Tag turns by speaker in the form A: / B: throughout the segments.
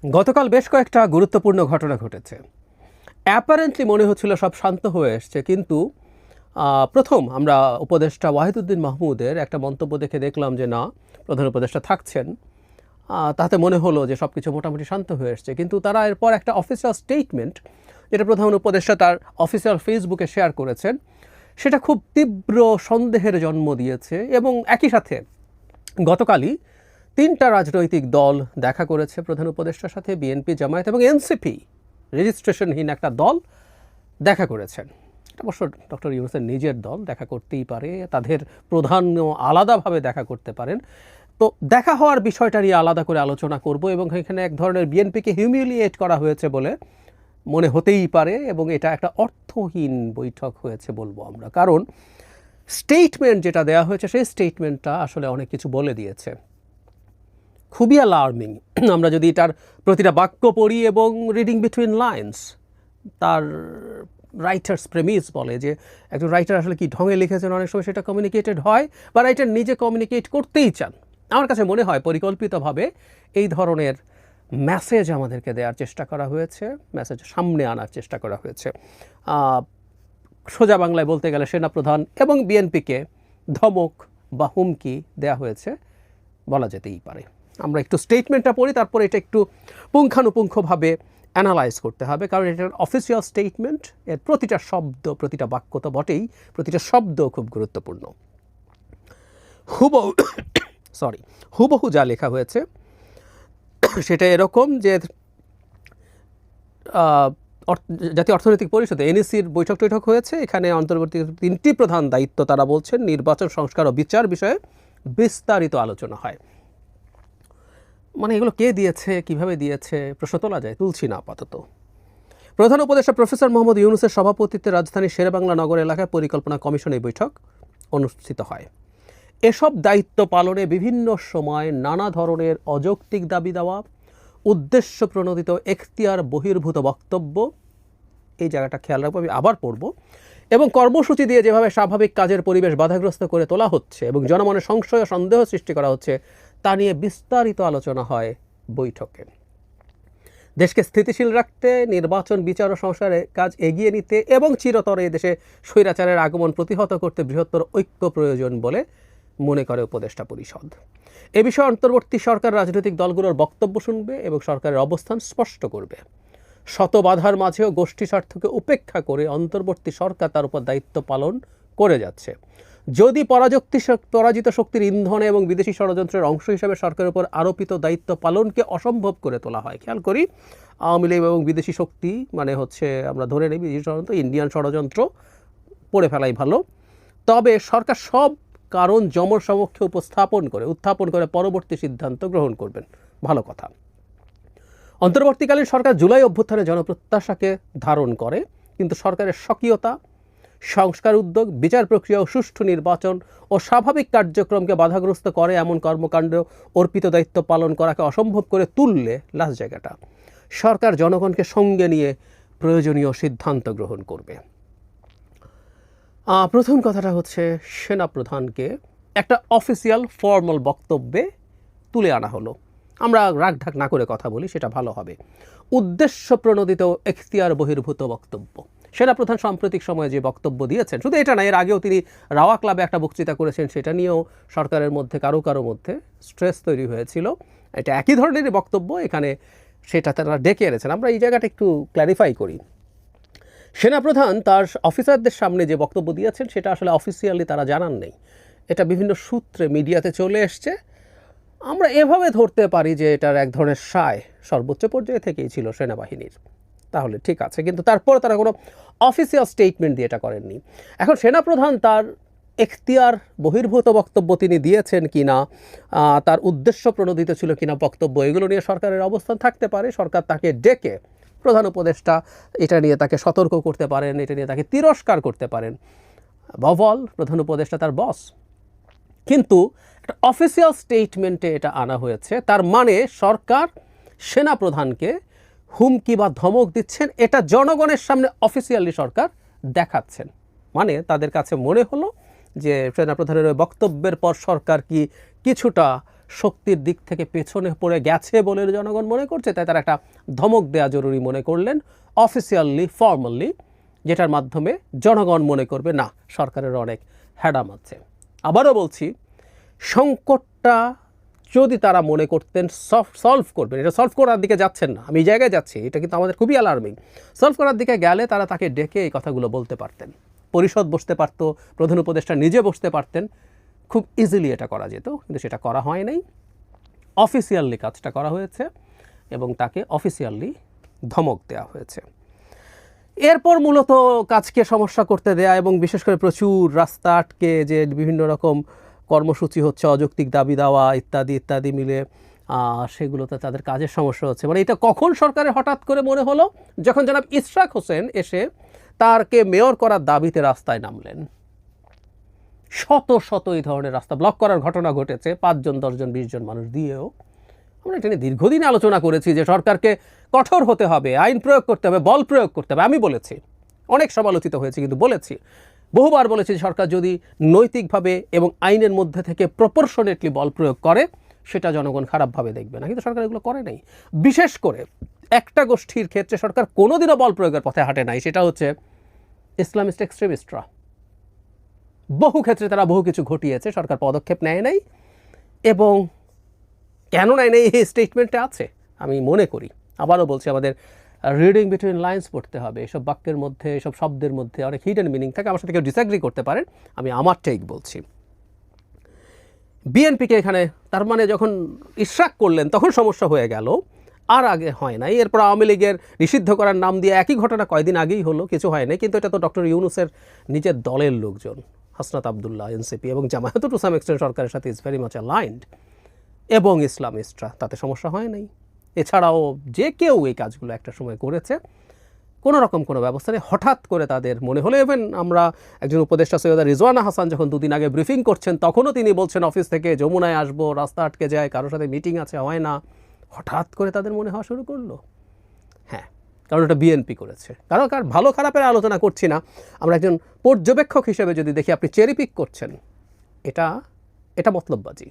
A: গতকাল বেশ কয়েকটা গুরুত্বপূর্ণ ঘটনা ঘটেছে। অ্যাপারেন্টলি মনে হচ্ছিল সব শান্ত হয়ে এসছে, কিন্তু প্রথম আমরা উপদেষ্টা ওয়াহিদুদ্দিন মাহমুদের একটা মন্তব্য দেখে দেখলাম যে না, প্রধান উপদেষ্টা থাকছেন। তাতে মনে হলো যে সব কিছু মোটামুটি শান্ত হয়ে এসছে, কিন্তু তারা এরপর একটা অফিসিয়াল স্টেটমেন্ট, যেটা প্রধান উপদেষ্টা তার অফিসিয়াল ফেসবুকে শেয়ার করেছেন, সেটা খুব তীব্র সন্দেহের জন্ম দিয়েছে। এবং একই সাথে গতকালই 3টা রাজনৈতিক দল দেখা করেছে প্রধান উপদেষ্টার সাথে, বিএনপি, জামায়াত এবং এনসিপি, রেজিস্ট্রেশনহীন একটা দল দেখা করেছেন। এটা অবশ্য ডক্টর ইউনূসের নিজের দল, দেখা করতেই পারে, তাদের প্রধানও আলাদাভাবে দেখা করতে পারেন। তো দেখা হওয়ার বিষয়টা নিয়ে আলাদা করে আলোচনা করব, এবং এখানে এক ধরনের বিএনপিকে হিউমিলিয়েট করা হয়েছে বলে মনে হতেই পারে, এবং এটা একটা অর্থহীন বৈঠক হয়েছে বলবো আমরা। কারণ স্টেটমেন্ট যেটা দেওয়া হয়েছে, সেই স্টেটমেন্টটা আসলে অনেক কিছু বলে দিয়েছে, খুবই অ্যালার্মিং। আমরা যদি এটার প্রতিটা বাক্য পড়ি এবং রিডিং বিটুইন লাইন্স, তার রাইটার্স প্রেমিস বলে যে একজন রাইটার আসলে কি ঢঙে লিখেছেন, অনেক সময় সেটা কমিউনিকেটেড হয়, বা রাইটার নিজে কমিউনিকেট করতেই চান। আমার কাছে মনে হয় পরিকল্পিতভাবে এই ধরনের মেসেজ আমাদেরকে দেওয়ার চেষ্টা করা হয়েছে, মেসেজ সামনে আনার চেষ্টা করা হয়েছে। সোজা বাংলায় বলতে গেলে সেনাপ্রধান এবং বিএনপিকে ধমক বা হুমকি দেওয়া হয়েছে বলা যেতেই পারে। আমরা একটু স্টেটমেন্টটা পড়ি, তারপরে এটা একটু পুঙ্খানুপুঙ্খভাবে অ্যানালাইজ করতে হবে, কারণ এটার অফিসিয়াল স্টেটমেন্ট, এর প্রতিটা শব্দ, প্রতিটা বাক্য তো বটেই, প্রতিটা শব্দ খুব গুরুত্বপূর্ণ। হুবহু যা লেখা হয়েছে সেটা এরকম যে জাতীয় অর্থনৈতিক পরিষদে এনইসির বৈঠক হয়েছে। এখানে অন্তর্বর্তী 3টি প্রধান দায়িত্ব তারা বলছেন, নির্বাচন, সংস্কার ও বিচার বিষয়ে বিস্তারিত আলোচনা হয়। মানে এগুলো কে দিয়েছে, কিভাবে দিয়েছে প্রশ্ন তোলা যায়, তুলছি না আপাতত। প্রধান উপদেষ্টা প্রফেসর মোহাম্মদ ইউনূসের সভাপতিত্বে রাজধানীর শেরেবাংলা নগর এলাকায় পরিকল্পনা কমিশন এই বৈঠক অনুষ্ঠিত হয়। এসব দায়িত্ব পালনে বিভিন্ন সময় নানা ধরনের অযৌক্তিক দাবি দেওয়া, উদ্দেশ্য প্রণোদিত এখতিয়ার বহির্ভূত বক্তব্য, এই জায়গাটা খেয়াল রাখবো, আমি আবার পড়ব, এবং কর্মসূচি দিয়ে যেভাবে স্বাভাবিক কাজের পরিবেশ বাধাগ্রস্ত করে তোলা হচ্ছে এবং জনমনে সংশয় ও সন্দেহ সৃষ্টি করা হচ্ছে, তা নিয়ে বিস্তারিত আলোচনা হয় বৈঠকে। দেশকে স্থিতিশীল রাখতে, নির্বাচন, বিচার ও সংস্কারের কাজ এগিয়ে নিতে এবং চিরতরে দেশে স্বৈরাচারের আগমন প্রতিহত করতে বৃহত্তর ঐক্য প্রয়োজন বলে মনে করে উপদেষ্টা পরিষদ। এ বিষয়ে অন্তর্বর্তী সরকার রাজনৈতিক দলগুলোর বক্তব্য শুনবে এবং সরকারের অবস্থান স্পষ্ট করবে। শত বাধার মাঝেও গোষ্ঠী স্বার্থকে উপেক্ষা করে অন্তর্বর্তী সরকার তার উপর দায়িত্ব পালন করে যাচ্ছে। যদি পরাজিত শক্তির ইন্ধনে এবং বিদেশি ষড়যন্ত্রের অংশ হিসেবে সরকারের উপর আরোপিত দায়িত্ব পালনকে অসম্ভব করে তোলা হয়, খেয়াল করি, আওয়ামী লীগ এবং বিদেশি শক্তি মানে হচ্ছে, আমরা ধরে নিই বিদেশি ষড়যন্ত্র, ইন্ডিয়ান ষড়যন্ত্র পড়ে ফেলাই ভালো, তবে সরকার সব কারণ জনসমক্ষে উত্থাপন করে পরবর্তী সিদ্ধান্ত গ্রহণ করবেন, ভালো কথা। অন্তর্বর্তীকালীন সরকার জুলাই অভ্যুত্থানে জনপ্রত্যাশাকে ধারণ করে, কিন্তু সরকারের স্বকীয়তা, সংস্কার উদ্যোগ, বিচার প্রক্রিয়া ও সুষ্ঠু নির্বাচন ও স্বাভাবিক কার্যক্রমকে বাধাগ্রস্ত করে এমন কর্মকাণ্ড অর্পিত দায়িত্ব পালন করাকে অসম্ভব করে তুললে, লাস্ট জায়গাটা, সরকার জনগণকে সঙ্গে নিয়ে প্রয়োজনীয় সিদ্ধান্ত গ্রহণ করবে। প্রথম কথাটা হচ্ছে, সেনাপ্রধানকে একটা অফিসিয়াল ফর্মাল বক্তব্যে তুলে আনা হলো। আমরা রাগঢাক না করে কথা বলি, সেটা ভালো হবে। উদ্দেশ্য প্রণোদিত এখতিয়ার বহির্ভূত বক্তব্য। সেনাপ্রধান সাম্প্রতিক সময়ে যে বক্তব্য দিয়েছেন, শুধু এটা না, এর আগেও তিনি রাওয়া ক্লাবে একটা বক্তৃতা করেছেন, সেটা নিয়েও সরকারের মধ্যে কারো মধ্যে স্ট্রেস তৈরি হয়েছিল। এটা একই ধরনেরই বক্তব্য এখানে, সেটা তারা ডেকে এনেছেন। আমরা এই জায়গাটা একটু ক্ল্যারিফাই করি। সেনাপ্রধান তার অফিসারদের সামনে যে বক্তব্য দিয়েছেন, সেটা আসলে অফিসিয়ালি তারা জানান নেই, এটা বিভিন্ন সূত্রে মিডিয়াতে চলে এসছে। আমরা এভাবে ধরতে পারি যে এটার এক ধরনের সায় সর্বোচ্চ পর্যায়ে থেকেই ছিল সেনাবাহিনীর, তাহলে ঠিক আছে, কিন্তু তারপর তারা কোনো অফিসিয়াল স্টেটমেন্ট দিয়ে এটা করেননি। এখন সেনাপ্রধান তার এখতিয়ার বহির্ভূত বক্তব্য তিনি দিয়েছেন কিনা, তার উদ্দেশ্য প্রণোদিত ছিল কিনা বক্তব্য, এগুলো নিয়ে সরকারের অবস্থান থাকতে পারে। সরকার তাকে ডেকে, প্রধান উপদেষ্টা এটা নিয়ে তাকে সতর্ক করতে পারেন, এটা নিয়ে তাকে তিরস্কার করতে পারেন, বভল প্রধান উপদেষ্টা তার বস। কিন্তু একটা অফিসিয়াল স্টেটমেন্টে এটা আনা হয়েছে, তার মানে সরকার সেনাপ্রধানকে হুমকি বা ধমক দিচ্ছেন, এটা জনগণের সামনে অফিসিয়ালি সরকার দেখাচ্ছেন। মানে তাদের কাছে মনে হলো যে সেনাপ্রধানের ওই বক্তব্যের পর সরকার কি কিছুটা শক্তির দিক থেকে পেছনে পড়ে গেছে বলে জনগণ মনে করছে, তাই তারা একটা ধমক দেওয়া জরুরি মনে করলেন অফিসিয়ালি, ফর্মালি, যেটার মাধ্যমে জনগণ মনে করবে না সরকারের অনেক হ্যাডাম আছে। আবারও বলছি, সংকটটা যদি তারা মনে করতেন সলভ করবেন, এটা সলভ করার দিকে যাচ্ছেন না, আমি এই জায়গায় যাচ্ছি, এটা কিন্তু আমাদের খুবই অ্যালার্মিং। সলভ করার দিকে গেলে তারা তাকে ডেকে এই কথাগুলো বলতে পারতেন, পরিষদ বসতে পারতো, প্রধান উপদেষ্টা নিজে বসতে পারতেন, খুব ইজিলি এটা করা যেত, কিন্তু সেটা করা হয় নাই। অফিসিয়ালি কাজটা করা হয়েছে এবং তাকে অফিসিয়ালি ধমক দেওয়া হয়েছে। এরপর মূলত কাজকে সমস্যা করতে দেয়া এবং বিশেষ করে প্রচুর রাস্তা আটকে যে বিভিন্ন রকম কর্মসূচি হচ্ছে, অযৌক্তিক দাবি দেওয়া ইত্যাদি ইত্যাদি মিলে সেগুলোতে তাদের কাজের সমস্যা হচ্ছে। মানে এটা কখন সরকারের হঠাৎ করে মনে হলো, যখন জনাব ইশরাক হোসেন এসে তারকে মেয়র করার দাবিতে রাস্তায় নামলেন। শত শত এই ধরনের রাস্তা ব্লক করার ঘটনা ঘটেছে, 5 জন 10 জন 20 জন মানুষ দিয়েও। আমরা এটা নিয়ে দীর্ঘদিন আলোচনা করেছি যে সরকারকে কঠোর হতে হবে, আইন প্রয়োগ করতে হবে, বল প্রয়োগ করতে হবে। আমি বলেছি, অনেক সমালোচিত হয়েছে, কিন্তু বলেছি, বহুবার বলেছি যে সরকার যদি নৈতিকভাবে এবং আইনের মধ্যে থেকে প্রপোর্শনেটলি বল প্রয়োগ করে সেটা জনগণ খারাপভাবে দেখবে না, কিন্তু সরকার এগুলো করে নাই। বিশেষ করে একটা গোষ্ঠীর ক্ষেত্রে সরকার কোনোদিনও বল প্রয়োগের পথে হাঁটে নাই, সেটা হচ্ছে ইসলামিস্ট এক্সট্রিমিস্টরা। বহু ক্ষেত্রে তারা বহু কিছু ঘটিয়েছে, সরকার পদক্ষেপ নেয় নাই, এবং কেন নেয় নাই এই স্টেটমেন্টে আছে আমি মনে করি। আবারও বলছি, আমাদের রিডিং বিটুইন লাইন্স পড়তে হবে। এসব বাক্যের মধ্যে, এসব শব্দের মধ্যে অনেক হিডেন মিনিং থাকে। আমার সাথে কেউ ডিসঅ্যাগ্রি করতে পারেন, আমি আমার টেক বলছি। বিএনপিকে এখানে তার মানে যখন ইশরাক করলেন তখন সমস্যা হয়ে গেল, আর আগে হয় নাই। এরপর আওয়ামী লীগের নিষিদ্ধ করার নাম দিয়ে একই ঘটনা কয়দিন আগেই হলো, কিছু হয় নাই, কিন্তু এটা তো ডক্টর ইউনূসের নিজের দলের লোকজন, হাসনাত আবদুল্লাহ, এনসিপি এবং জামায়াত টু সাম এক্সটেন্ট সরকারের সাথে ইজ ভেরি মাচ অ্যালাইন্ড, এবং ইসলামিস্টরা, তাতে সমস্যা হয় নাই। এছাড়াও যে কেউ এই কাজগুলো একটা সময় করেছে, কোনো রকম কোনো ব্যবস্থা নেই। হঠাৎ করে তাদের মনে হলো, ইভেন আমরা একজন উপদেষ্টা সৈয়দা রিজওয়ানা হাসান যখন 2 দিন আগে ব্রিফিং করছেন তখনও তিনি বলছেন অফিস থেকে যমুনায় আসবো, রাস্তা আটকে যায়, কারোর সাথে মিটিং আছে, হয় না। হঠাৎ করে তাদের মনে হওয়া শুরু করলো, হ্যাঁ, কারণ এটা বিএনপি করেছে। কারণ ভালো খারাপের আলোচনা করছি না, আমরা একজন পর্যবেক্ষক হিসেবে যদি দেখি আপনি চেরি পিক করছেন, এটা মতলববাজি।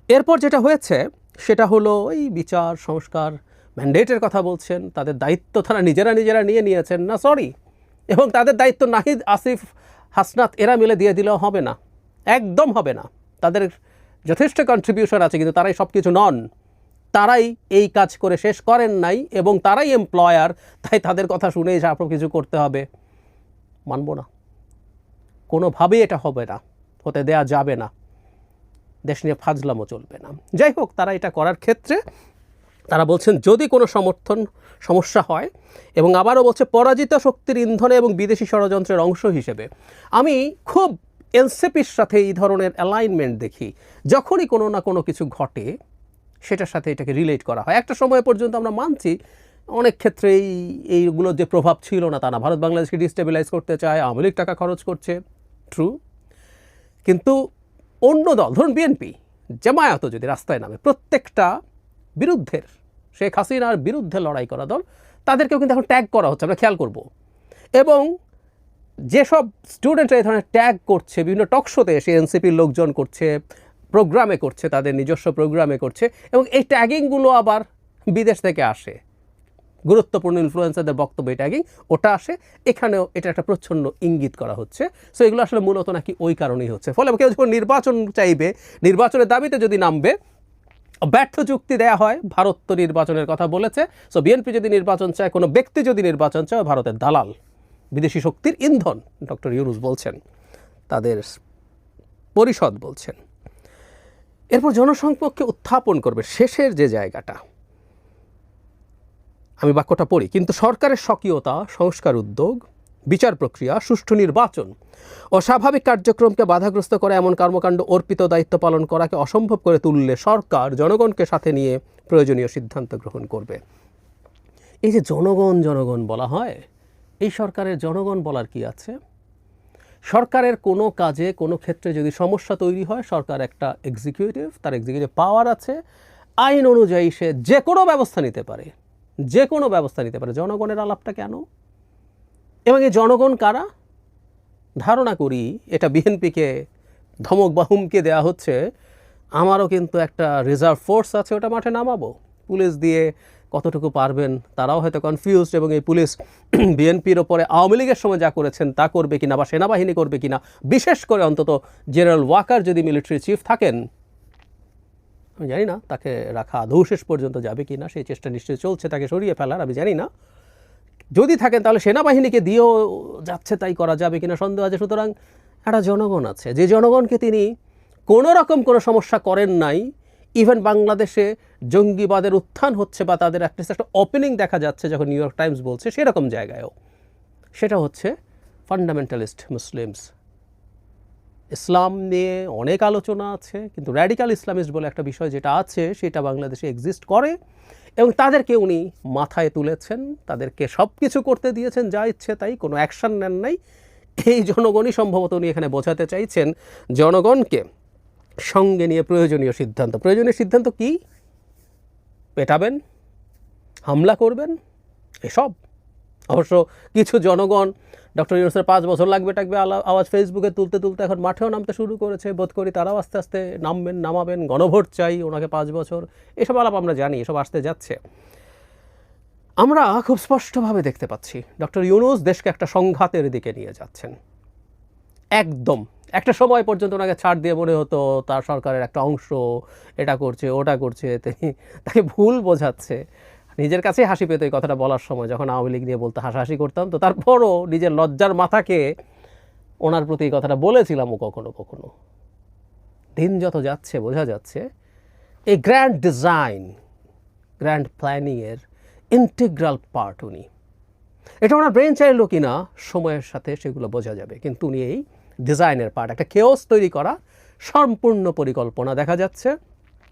A: এরপর যেটা হয়েছে সেটা হলো এই বিচার সংস্কার ম্যান্ডেটের কথা বলছেন, তাদের দায়িত্ব তারা নিজেরা নিয়ে নিয়েছেন না, সরি, এবং তাদের দায়িত্ব নাহিদ, আসিফ, হাসনাত এরা মিলে দিয়ে দিলেও হবে না, একদম হবে না। তাদের যথেষ্ট কন্ট্রিবিউশন আছে, কিন্তু তারাই সব কিছু নন, তারাই এই কাজ করে শেষ করেন নাই, এবং তারাই এমপ্লয়ার, তাই তাদের কথা শুনেই সব কিছু করতে হবে, মানব না, কোনোভাবেই এটা হবে না, হতে দেয়া যাবে না, দেশ নিয়ে ফাজলামও চলবে না। যাই হোক, তারা এটা করার ক্ষেত্রে তারা বলছেন যদি কোনো সমস্যা হয়, এবং আবারও বলছে পরাজিত শক্তির ইন্ধনে এবং বিদেশি ষড়যন্ত্রের অংশ হিসেবে। আমি খুব এনসিপির সাথে এই ধরনের অ্যালাইনমেন্ট দেখি, যখনই কোনো না কোনো কিছু ঘটে সেটার সাথে এটাকে রিলেট করা হয়। একটা সময় পর্যন্ত আমরা মানছি অনেক ক্ষেত্রেই এইগুলোর যে প্রভাব ছিল না তা না, ভারত বাংলাদেশকে ডিস্টেবিলাইজ করতে চায়, আওয়ামী লীগ টাকা খরচ করছে, ট্রু, কিন্তু অন্য দল, ধরুন বিএনপি, জামায়াতও যদি রাস্তায় নামে, প্রত্যেকটা বিরুদ্ধের, শেখ হাসিনার বিরুদ্ধে লড়াই করা দল, তাদেরকেও কিন্তু এখন ট্যাগ করা হচ্ছে, আমরা খেয়াল করব। এবং যেসব স্টুডেন্টরা এই ধরনের ট্যাগ করছে, বিভিন্ন টক শোতে এসে এনসিপির লোকজন করছে, প্রোগ্রামে করছে, তাদের নিজস্ব প্রোগ্রামে করছে, এবং এই ট্যাগিংগুলো আবার বিদেশ থেকে আসে, গুরুত্বপূর্ণ ইনফ্লুয়েন্সারদের বক্তব্য ট্যাগিং ওটা আসে, এখানেও এটা একটা প্রচ্ছন্ন ইঙ্গিত করা হচ্ছে। সো এগুলো আসলে মূলত নাকি ওই কারণেই হচ্ছে। ফলে কেউ যখন নির্বাচন চাইবে, নির্বাচনের দাবিতে যদি নামবে, ব্যর্থ যুক্তি দেয়া হয়, ভারত তো নির্বাচনের কথা বলেছে, সো বিএনপি যদি নির্বাচন চায়, কোনো ব্যক্তি যদি নির্বাচন চায়, ভারতের দালাল, বিদেশি শক্তির ইন্ধন, ডক্টর ইউনূস বলছেন, তাদের পরিষদ বলছেন। এরপর জনসংপর্কে উত্থাপন করবে শেষের যে জায়গাটা, আমি বাক্যটা পড়ি, কিন্তু সরকারের স্বকীয়তা, সংস্কার উদ্যোগ, বিচার প্রক্রিয়া, সুষ্ঠু নির্বাচন ও স্বাভাবিক কার্যক্রমকে বাধাগ্রস্ত করে এমন কর্মকাণ্ড অর্পিত দায়িত্ব পালন করাকে অসম্ভব করে তুললে সরকার জনগণকে সাথে নিয়ে প্রয়োজনীয় সিদ্ধান্ত গ্রহণ করবে। এই যে জনগণ বলা হয়, এই সরকারের জনগণ বলার কি আছে? সরকারের কোনো কাজে, কোনো ক্ষেত্রে যদি সমস্যা তৈরি হয়, সরকার একটা এক্সিকিউটিভ, তার এক্সিকিউটিভ পাওয়ার আছে, আইন অনুযায়ী সে যে কোনো ব্যবস্থা নিতে পারে, যে কোনো ব্যবস্থা নিতে পারে। জনগণের আলাপটা কেন? এবং এই জনগণ কারা? ধারণা করি এটা বিএনপিকে ধমক বা হুমকি দেওয়া হচ্ছে, আমারও কিন্তু একটা রিজার্ভ ফোর্স আছে, ওটা মাঠে নামাবো। পুলিশ দিয়ে কতটুকু পারবেন তারাও হয়তো কনফিউজড, এবং এই পুলিশ বিএনপির ওপরে আওয়ামী লীগের সময় যা করেছেন তা করবে কিনা, বা সেনাবাহিনী করবে কিনা, বিশেষ করে অন্তত জেনারেল ওয়াকার যদি মিলিটারি চিফ থাকেন, আমি জানি না তাকে রাখা আদৌ শেষ পর্যন্ত যাবে কিনা, সেই চেষ্টা নিশ্চয়ই চলছে তাকে সরিয়ে ফেলার, আমি জানি না। যদি থাকেন তাহলে সেনাবাহিনীকে দিয়েও যাচ্ছে তাই করা যাবে কিনা সন্দেহ আছে। সুতরাং একটা জনগণ আছে, যে জনগণকে তিনি কোনো রকম কোনো সমস্যা করেন নাই। ইভেন বাংলাদেশে জঙ্গিবাদের উত্থান হচ্ছে বা তাদের একটা ওপেনিং দেখা যাচ্ছে যখন নিউ ইয়র্ক টাইমস বলছে, সেরকম জায়গায়ও সেটা হচ্ছে ফান্ডামেন্টালিস্ট মুসলিমস। ইসলাম নিয়ে অনেক আলোচনা আছে, কিন্তু র্যাডিক্যাল ইসলামিস্ট বলে একটা বিষয় যেটা আছে সেটা বাংলাদেশে এক্সিস্ট করে, এবং তাদেরকে উনি মাথায় তুলেছেন, তাদেরকে সব কিছু করতে দিয়েছেন যা ইচ্ছে তাই, কোনো অ্যাকশন নেন নাই। এই জনগণই সম্ভবত উনি এখানে বোঝাতে চাইছেন জনগণকে সঙ্গে নিয়ে প্রয়োজনীয় সিদ্ধান্ত কি? পেটাবেন, হামলা করবেন, এসব। অবশ্য কিছু জনগণ ডক্টর ইউনূসের 5 বছর লাগবে টাকবে আওয়াজ ফেসবুকে তুলতে তুলতে এখন মাঠেও নামতে শুরু করেছে। বোধ করি তারাও আস্তে আস্তে নামাবেন, গণভোট চাই, ওনাকে 5 বছর, এসব আলাপ আমরা জানি, এসব আসতে যাচ্ছে। আমরা খুব স্পষ্টভাবে দেখতে পাচ্ছি ডক্টর ইউনূস দেশকে একটা সংঘাতের দিকে নিয়ে যাচ্ছেন। একদম একটা সময় পর্যন্ত ওনাকে ছাড় দিয়ে মনে হতো তার সরকারের একটা অংশ এটা করছে ওটা করছে, তিনি তাকে ভুল বোঝাচ্ছে। নিজের কাছেই হাসি পেত এই কথাটা বলার সময়, যখন আওয়ামী লীগ নিয়ে বলতে হাসাহাসি করতাম, তো তারপরও নিজের লজ্জার মাথাকে ওনার প্রতি এই কথাটা বলেছিলামও কখনো কখনো। দিন যত যাচ্ছে বোঝা যাচ্ছে এই গ্র্যান্ড ডিজাইন, গ্র্যান্ড প্ল্যানিংয়ের ইন্টিগ্রাল পার্ট উনি। এটা ওনার ব্রেন চাইলো কি না সময়ের সাথে সেগুলো বোঝা যাবে, কিন্তু উনি এই ডিজাইনের পার্ট, একটা কেওস তৈরি করা সম্পূর্ণ পরিকল্পনা দেখা যাচ্ছে,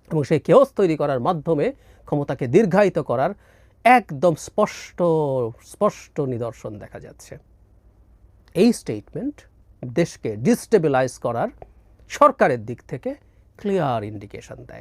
A: এবং সেই কেওস তৈরি করার মাধ্যমে ক্ষমতাকে দীর্ঘায়িত করার একদম স্পষ্ট নিদর্শন দেখা যাচ্ছে। এই স্টেটমেন্ট দেশকে ডিস্টেবিলাইজ করার সরকারের দিক থেকে ক্লিয়ার ইন্ডিকেশন দেয়।